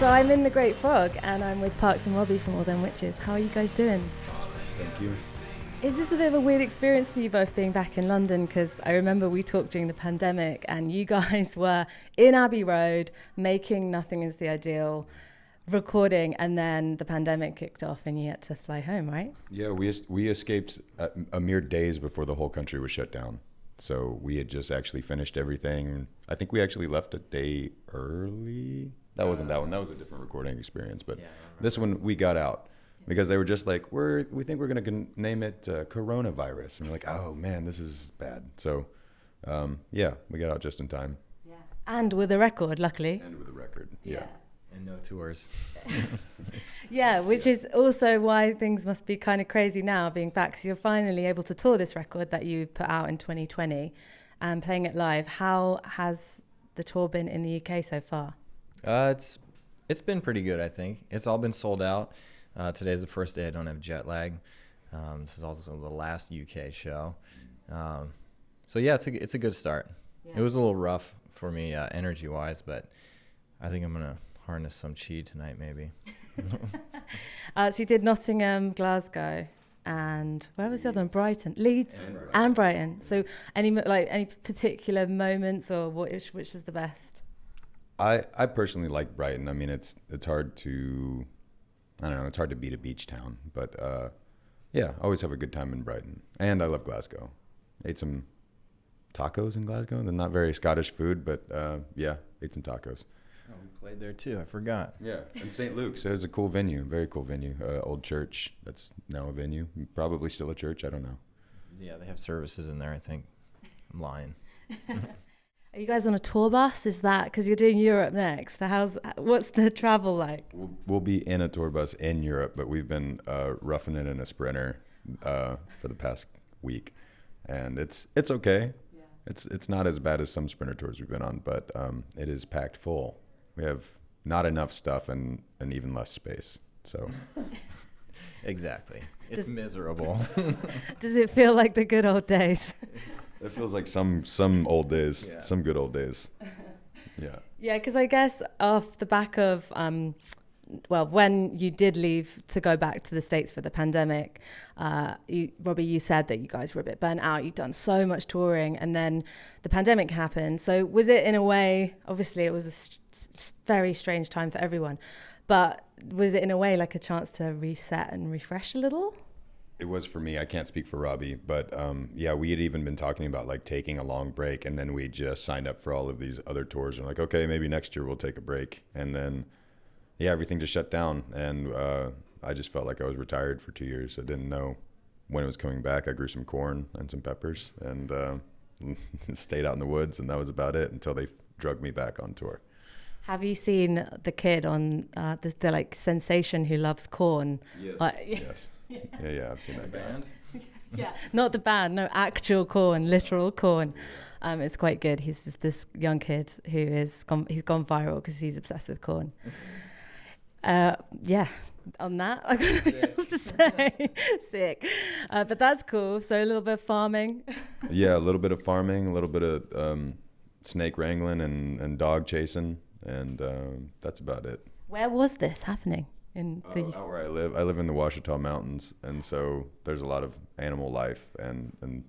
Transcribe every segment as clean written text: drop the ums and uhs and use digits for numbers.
So I'm in the Great Frog and I'm with Parks and Robby from All Them Witches. How are you guys doing? Thank you. Is this a bit of a weird experience for you both being back in London? Because I remember we talked during the pandemic and you guys were in Abbey Road making Nothing Is the Ideal, recording, and then the pandemic kicked off and you had to fly home, right? Yeah, we escaped a mere days before the whole country was shut down. So we had just actually finished everything. I think we actually left a day early. That wasn't that one. That was a different recording experience. But this one we got out because they were just like, we think we're going to name it coronavirus. And we're like, oh man, this is bad. So yeah, we got out just in time. Yeah. And with a record, luckily. And with a record, yeah. And no tours. Yeah, which is also why things must be kind of crazy now being back. So you're finally able to tour this record that you put out in 2020 and playing it live. How has the tour been in the UK so far? It's been pretty good, I think. It's all been sold out. Today's the first day I don't have jet lag. This is also the last UK show. So yeah, it's a good start. Yeah. It was a little rough for me energy-wise, but I think I'm going to harness some chi tonight maybe. So you did Nottingham, Glasgow, and where was the other one? Brighton, Leeds, and Brighton. So any particular moments or which is the best? I personally like Brighton. I mean, it's hard to, I don't know, it's hard to beat a beach town. But yeah, I always have a good time in Brighton. And I love Glasgow. Ate some tacos in Glasgow. They're not very Scottish food, but yeah, ate some tacos. Oh, we played there too. I forgot. Yeah, and St. Luke's. It was a cool venue, very cool venue. Old church that's now a venue. Probably still a church. I don't know. Yeah, they have services in there, I think. I'm lying. Are you guys on a tour bus? Is that because you're doing Europe next? So what's the travel like? We'll be in a tour bus in Europe, but we've been roughing it in a Sprinter for the past week, and it's okay. Yeah. It's not as bad as some Sprinter tours we've been on, but it is packed full. We have not enough stuff and even less space. So exactly, it's miserable. Does it feel like the good old days? It feels like some old days, some good old days. Yeah. Yeah, because I guess off the back of, when you did leave to go back to the States for the pandemic, Robby, you said that you guys were a bit burnt out. You'd done so much touring and then the pandemic happened. So was it in a way, obviously it was a very strange time for everyone, but was it in a way like a chance to reset and refresh a little? It was for me. I can't speak for Robby, but yeah, we had even been talking about like taking a long break, and then we just signed up for all of these other tours and like, okay, maybe next year we'll take a break. And then, yeah, everything just shut down, and I just felt like I was retired for 2 years. I didn't know when it was coming back. I grew some corn and some peppers and stayed out in the woods, and that was about it until they drug me back on tour. Have you seen the kid on the like sensation who loves corn? Yes. Yes. Yeah, I've seen that band. Yeah, not the band, no, actual corn, literal corn. It's quite good. He's just this young kid who he's gone viral because he's obsessed with corn. Yeah, on that, I've got nothing else to say. Sick. But that's cool. So a little bit of farming. Yeah, a little bit of farming, a little bit of snake wrangling and dog chasing, and that's about it. Where was this happening? Out where I live in the Ouachita Mountains, and so there's a lot of animal life and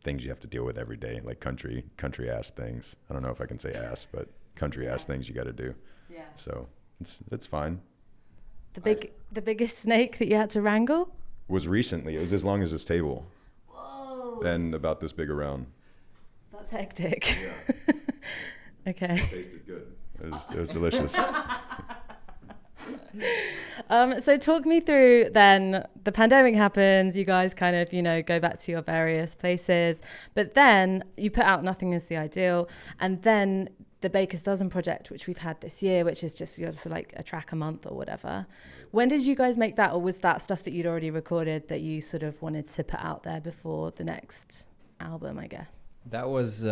things you have to deal with every day, like country ass things. I don't know if I can say ass, but country ass things you got to do. Yeah. So it's fine. The biggest snake that you had to wrangle was recently. It was as long as this table. Whoa. And about this big around. That's hectic. Yeah. Okay. It tasted good. It was delicious. So talk me through then, the pandemic happens, you guys kind of, go back to your various places, but then you put out Nothing Is the Ideal, and then the Baker's Dozen project, which we've had this year, which is just like a track a month or whatever. When did you guys make that, or was that stuff that you'd already recorded that you sort of wanted to put out there before the next album, I guess? That was,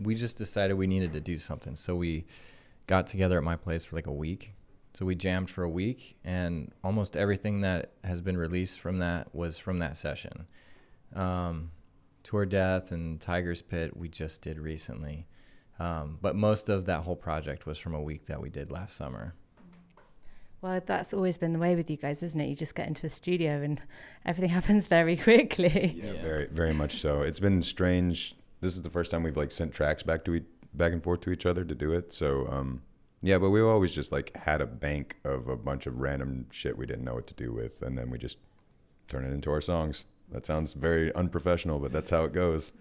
we just decided we needed to do something, so we got together at my place for like a week. So we jammed for a week, and almost everything that has been released from that was from that session. Tour Death and Tiger's Pit we just did recently. But most of that whole project was from a week that we did last summer. Well, that's always been the way with you guys, isn't it? You just get into a studio and everything happens very quickly. Yeah, very, very much so. It's been strange. This is the first time we've like sent tracks back and forth to each other to do it. So, yeah, but we've always just like had a bank of a bunch of random shit we didn't know what to do with, and then we just turn it into our songs. That sounds very unprofessional, but that's how it goes.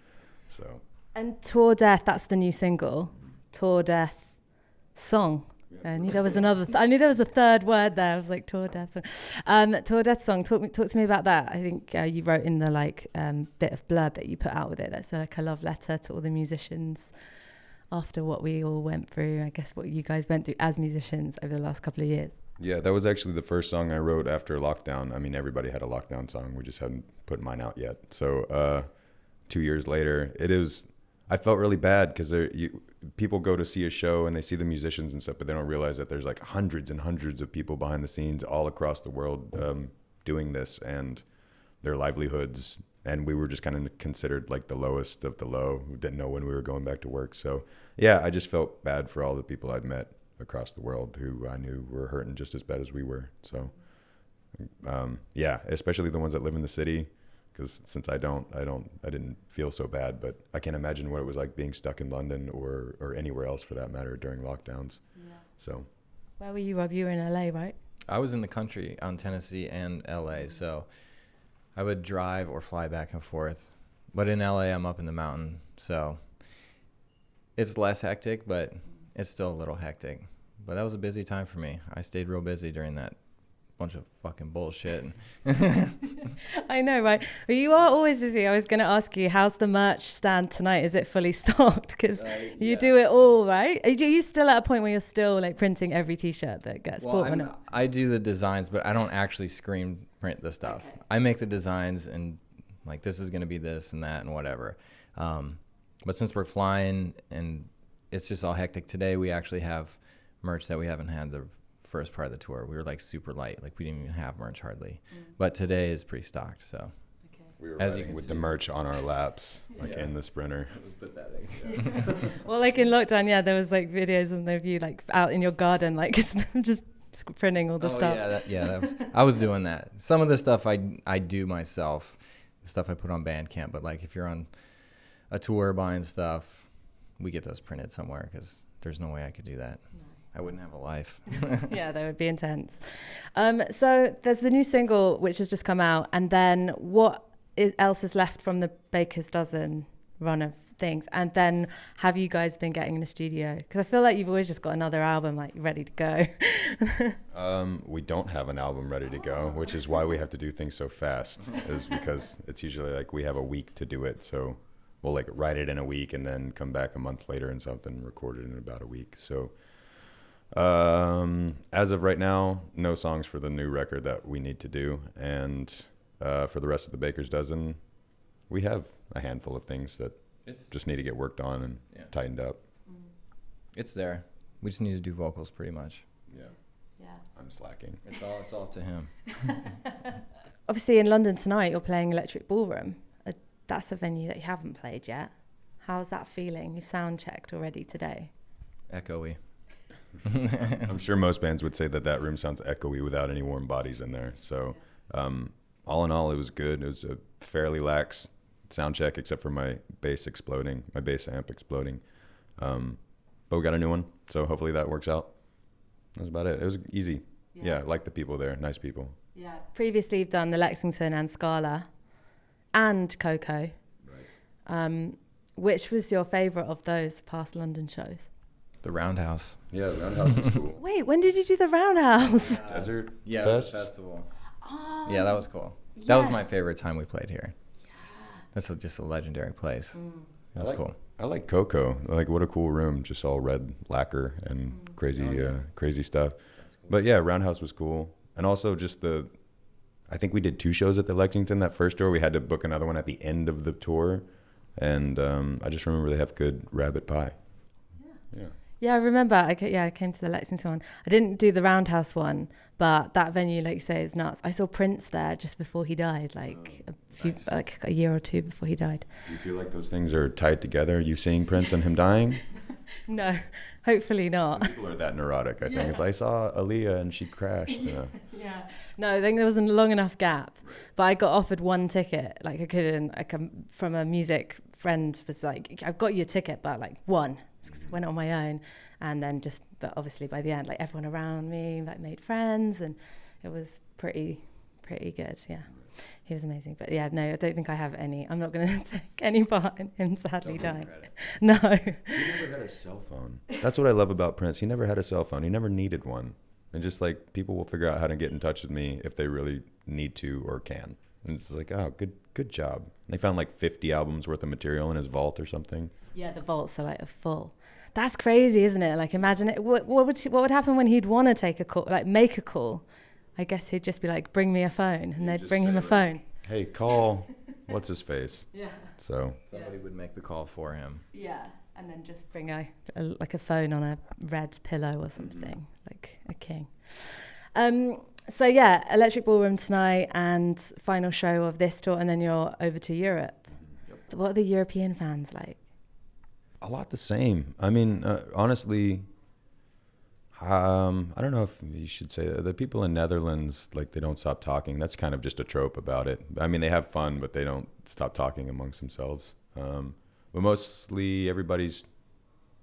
So. And Tour Death, that's the new single. Tour Death song. I knew there was I knew there was a third word there. I was like, Tour Death song. Tour Death song. Talk to me about that. I think you wrote in the bit of blurb that you put out with it. That's like a love letter to all the musicians after what we all went through. I guess what you guys went through as musicians over the last couple of years. Yeah, that was actually the first song I wrote after lockdown. I mean, everybody had a lockdown song. We just hadn't put mine out yet. So 2 years later, I felt really bad because people go to see a show and they see the musicians and stuff, but they don't realize that there's like hundreds and hundreds of people behind the scenes all across the world doing this, and their livelihoods. And we were just kind of considered like the lowest of the low, who didn't know when we were going back to work. So yeah, I just felt bad for all the people I'd met across the world who I knew were hurting just as bad as we were. So yeah, especially the ones that live in the city. Because since I didn't feel so bad, but I can't imagine what it was like being stuck in London or anywhere else for that matter during lockdowns. Yeah. So, where were you, Rob? You were in LA, right? I was in the country, on Tennessee and LA, so I would drive or fly back and forth. But in LA, I'm up in the mountain, so it's less hectic, but it's still a little hectic. But that was a busy time for me. I stayed real busy during that bunch of fucking bullshit. I know, right? But you are always busy. I was going to ask you, how's the merch stand tonight? Is it fully stocked? Because you do it all, right? Are you still at a point where you're still like printing every t-shirt that gets bought? I do the designs, but I don't actually screen print the stuff. Okay. I make the designs and like this is going to be this and that and whatever. But since we're flying and it's just all hectic today, we actually have merch that we haven't had the first part of the tour. We were like super light, like we didn't even have merch hardly. But today is pretty stocked, so we were riding with the merch on our laps, like in the Sprinter. It was pathetic. Yeah. Well, like in lockdown, there was like videos of you like out in your garden, like just printing all the stuff. I was doing that. Some of the stuff I do myself, the stuff I put on Bandcamp, but like if you're on a tour buying stuff, we get those printed somewhere because there's no way I could do that. No. I wouldn't have a life. Yeah, that would be intense. So there's the new single, which has just come out. And then what else is left from the Baker's Dozen run of things? And then have you guys been getting in the studio? Because I feel like you've always just got another album like ready to go. We don't have an album ready to go, which is why we have to do things so fast, is because it's usually like we have a week to do it. So we'll like write it in a week and then come back a month later and something, record it in about a week. So as of right now, no songs for the new record that we need to do, and for the rest of the Baker's Dozen, we have a handful of things that just need to get worked on and tightened up. It's there. We just need to do vocals pretty much. Yeah. I'm slacking. It's all up to him. Obviously in London tonight you're playing Electric Ballroom. That's a venue that you haven't played yet. How's that feeling? You sound checked already today. Echoey. I'm sure most bands would say that room sounds echoey without any warm bodies in there. So all in all, it was good. It was a fairly lax sound check except for my bass amp exploding. But we got a new one, so hopefully that works out. That was about it. It was easy. Yeah, I like the people there. Nice people. Yeah. Previously you've done the Lexington and Scala and Koko. Right. Which was your favourite of those past London shows? The Roundhouse. Yeah, the Roundhouse was cool. Wait, when did you do the Roundhouse? Desert Fest? Yeah, it was a festival. Oh, yeah, that was cool. Yeah. That was my favorite time we played here. Yeah. That's just a legendary place. That was cool. I like Koko. Like, what a cool room. Just all red lacquer and crazy stuff. Cool. But yeah, Roundhouse was cool. And also just I think we did 2 shows at the Lexington that first tour. We had to book another one at the end of the tour. And I just remember they have good rabbit pie. Yeah. Yeah, I remember. I came to the Lexington one. I didn't do the Roundhouse one, but that venue, like you say, is nuts. I saw Prince there just before he died, like a year or 2 before he died. Do you feel like those things are tied together? Are you seeing Prince and him dying? No, Hopefully not. Some people are that neurotic, I think. It's, I saw Aaliyah and she crashed. You know. Yeah. No, I think there wasn't a long enough gap. But I got offered one ticket. Like I couldn't, from a music friend was like, I've got you a ticket, but like one. So I went on my own. And then but obviously by the end, like everyone around me, like made friends, and it was pretty good. Yeah. He was amazing. But yeah, no, I don't think I have any. I'm not going to take any part in him sadly dying. No. He never had a cell phone. That's what I love about Prince. He never had a cell phone. He never needed one. And just like people will figure out how to get in touch with me if they really need to or can. And it's like, oh, good job. And they found like 50 albums worth of material in his vault or something. Yeah, the vaults are like a full. That's crazy, isn't it? Like imagine it. What would happen when he'd want to take a call, like make a call? I guess he'd just be like, bring me a phone. And they'd bring him a phone. Hey, call, what's his face? Yeah. So. Somebody would make the call for him. Yeah. And then just bring a phone on a red pillow or something, like a king. So yeah, Electric Ballroom tonight and final show of this tour, and then you're over to Europe. Yep. What are the European fans like? A lot the same. I mean, honestly, I don't know if you should say that. The people in Netherlands, like, they don't stop talking. That's kind of just a trope about it. I mean, they have fun, but they don't stop talking amongst themselves. But mostly everybody's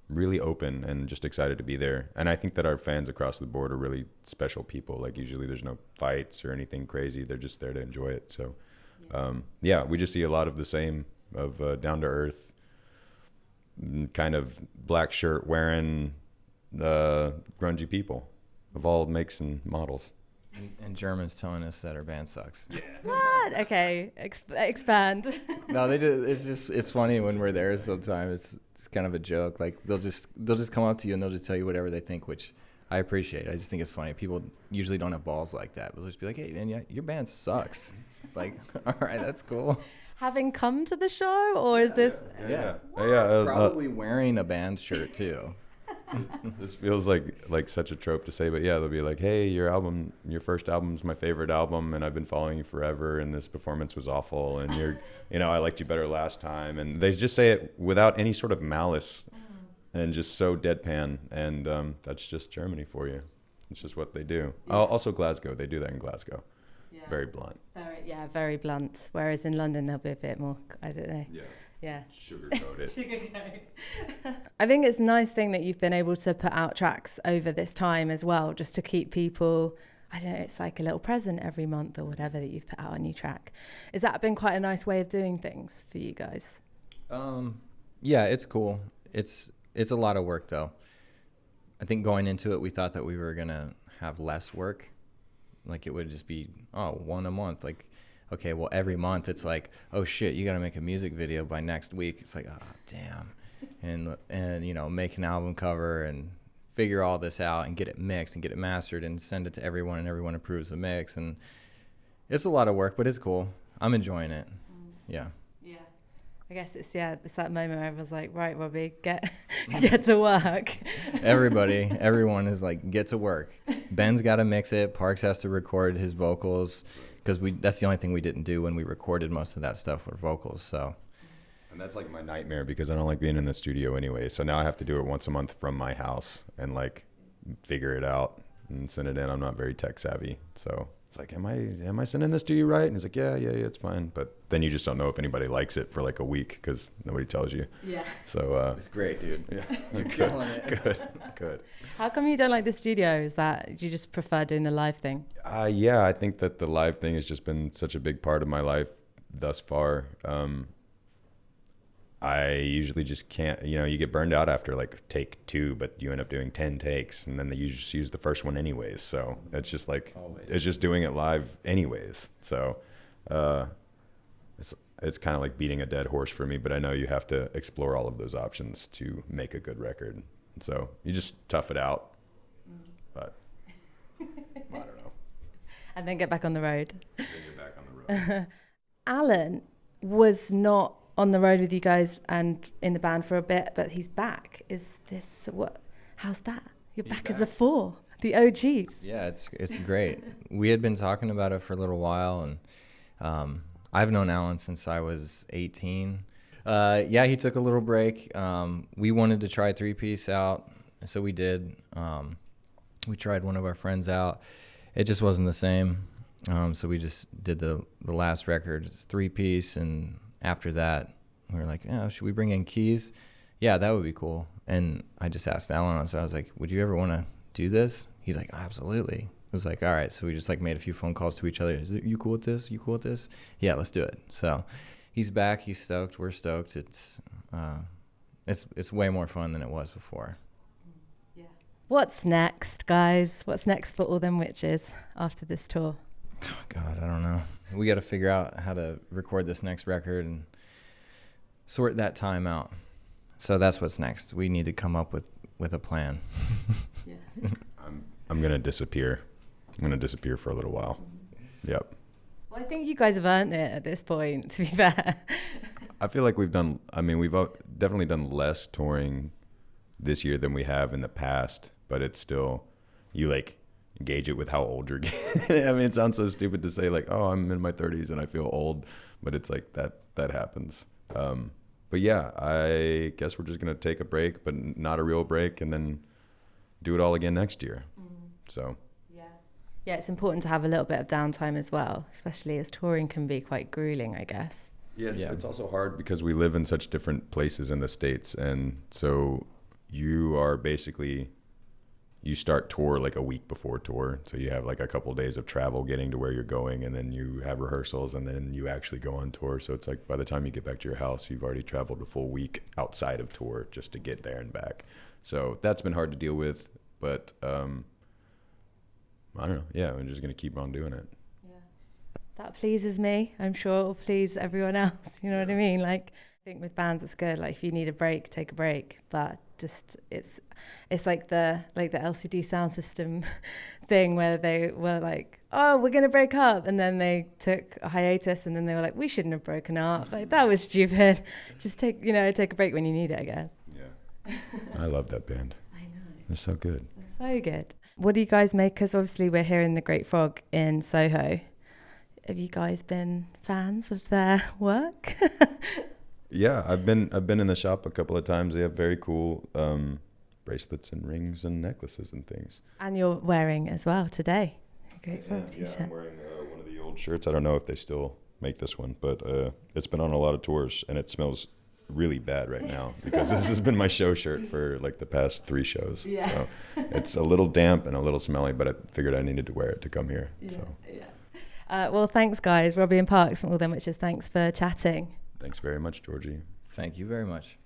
really open and just excited to be there. And I think that our fans across the board are really special people. Like, usually there's no fights or anything crazy. They're just there to enjoy it. So, yeah, we just see a lot of the same of down-to-earth, kind of black shirt wearing grungy people of all makes and models. And Germans telling us that our band sucks. Yeah. What? Okay, expand. No, it's funny when we're there sometimes. It's kind of a joke. Like they'll just come up to you and they'll just tell you whatever they think, which I appreciate. I just think it's funny. People usually don't have balls like that. But they'll just be like, hey, man, yeah, your band sucks. Like, all right, that's cool. Having come to the show, or is this? Yeah. Probably wearing a band shirt too. This feels like such a trope to say, but yeah, they'll be like, hey, your first album's my favorite album, and I've been following you forever, and this performance was awful, and I liked you better last time. And they just say it without any sort of malice and just so deadpan. And that's just Germany for you. It's just what they do. Yeah. Also Glasgow, they do that in Glasgow. Yeah. Very blunt. Very blunt. Whereas in London, they'll be a bit more, I don't know. Yeah. Sugarcoat it. Sugarcoat. I think it's a nice thing that you've been able to put out tracks over this time as well, just to keep people, I don't know, it's like a little present every month or whatever that you've put out a new track. Has that been quite a nice way of doing things for you guys? Yeah, it's cool. It's a lot of work though. I think going into it, we thought that we were going to have less work. Like it would just be, one a month. Like, okay, well, every month it's like, oh shit, you got to make a music video by next week. It's like, oh, damn. And make an album cover and figure all this out and get it mixed and get it mastered and send it to everyone, and everyone approves the mix. And it's a lot of work, but it's cool. I'm enjoying it. Yeah. Yeah. I guess it's that moment where everyone's like, right, Robby, get to work. Everyone is like, get to work. Ben's got to mix it. Parks has to record his vocals, because that's the only thing we didn't do when we recorded most of that stuff were vocals. So. And that's like my nightmare, because I don't like being in the studio anyway. So now I have to do it once a month from my house and like figure it out and send it in. I'm not very tech savvy. So it's like, am I sending this to you right? And he's like, yeah, it's fine. But then you just don't know if anybody likes it for like a week, because nobody tells you. Yeah. So it's great, dude. Yeah. You're killing it. Good. How come you don't like the studio? Is that you just prefer doing the live thing? Yeah, I think that the live thing has just been such a big part of my life thus far. I usually just can't, you get burned out after like take 2, but you end up doing 10 takes, and then you just use the first one anyways. So it's just like, always. It's just doing it live anyways. So it's kind of like beating a dead horse for me, but I know you have to explore all of those options to make a good record. So you just tough it out, but I don't know. And then get back on the road. Road. Alan was not on the road with you guys and in the band for a bit, but he's back. Is this what? How's that? You're back as a 4, the OGs. Yeah, it's great. We had been talking about it for a little while, and I've known Alan since I was 18. He took a little break. We wanted to try 3-piece out. So we did. We tried one of our friends out. It just wasn't the same. So we just did the last record. It's 3-piece, and after that, we were like, oh, should we bring in keys? Yeah, that would be cool. And I just asked Alan, so I was like, would you ever want to do this? He's like, absolutely. I was like, all right. So we just like made a few phone calls to each other. Is it, you cool with this? You cool with this? Yeah, let's do it. So he's back. He's stoked. We're stoked. It's way more fun than it was before. Yeah. What's next, guys? What's next for All Them Witches after this tour? Oh, God, I don't know. We got to figure out how to record this next record and sort that time out. So that's what's next. We need to come up with a plan. Yeah. I'm going to disappear. I'm going to disappear for a little while. Yep. Well, I think you guys have earned it at this point, to be fair. I feel like we've definitely done less touring this year than we have in the past, but it's still, you like gauge it with how old you're getting. I mean, it sounds so stupid to say like, oh, I'm in my 30s and I feel old, but it's like that happens. But yeah, I guess we're just going to take a break, but not a real break, and then do it all again next year. So. Yeah, it's important to have a little bit of downtime as well, especially as touring can be quite grueling, I guess. Yeah, it's also hard because we live in such different places in the States, and so you are basically, you start tour like a week before tour, so you have like a couple of days of travel getting to where you're going, and then you have rehearsals, and then you actually go on tour. So it's like by the time you get back to your house, you've already traveled a full week outside of tour just to get there and back. So that's been hard to deal with, but I don't know. Yeah, we're just going to keep on doing it. Yeah. That pleases me. I'm sure it will please everyone else. You know what I mean? Like, I think with bands it's good. Like, if you need a break, take a break. But just it's like the LCD sound system thing where they were like, oh, we're going to break up. And then they took a hiatus, and then they were like, we shouldn't have broken up. Like, that was stupid. Just take a break when you need it, I guess. Yeah. I love that band. I know. They're so good. They're so good. What do you guys make? Because obviously we're here in the Great Frog in Soho. Have you guys been fans of their work? Yeah, I've been in the shop a couple of times. They have very cool bracelets and rings and necklaces and things. And you're wearing as well today. Great Frog t-shirt. Yeah, I'm wearing one of the old shirts. I don't know if they still make this one, but it's been on a lot of tours, and it smells really bad right now because this has been my show shirt for like the past 3 shows. Yeah. So it's a little damp and a little smelly, but I figured I needed to wear it to come here. Yeah. So. Yeah. Well, thanks, guys. Robby and Parks from All Them Witches, thanks for chatting. Thanks very much, Georgie. Thank you very much.